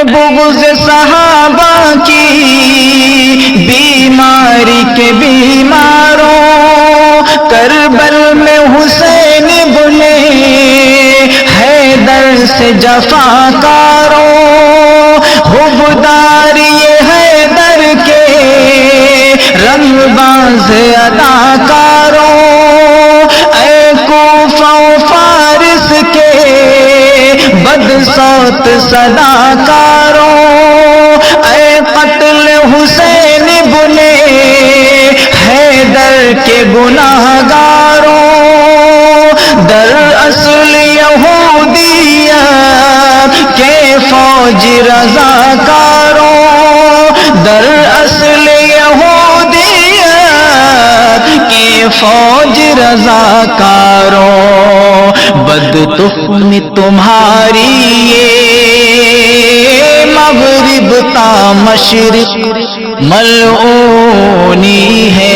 بغض صحابہ کی بیماری کے بیماروں، کربل میں حسین بنے حیدر سے جفاکاروں، حبدار یہ حیدر کے رنگ باز اداکاروں، اے کوفہ و فارس کے بد صوت صداکاروں، اے قتل حسین بنے حیدر کے گناہگاروں، دراصل یہودیت کے فوج رضاکاروں، دراصل یہودیت کے فوج رضاکاروں، بد تخم تمہاری یہ مغرب تا مشرق ملعونی ہے،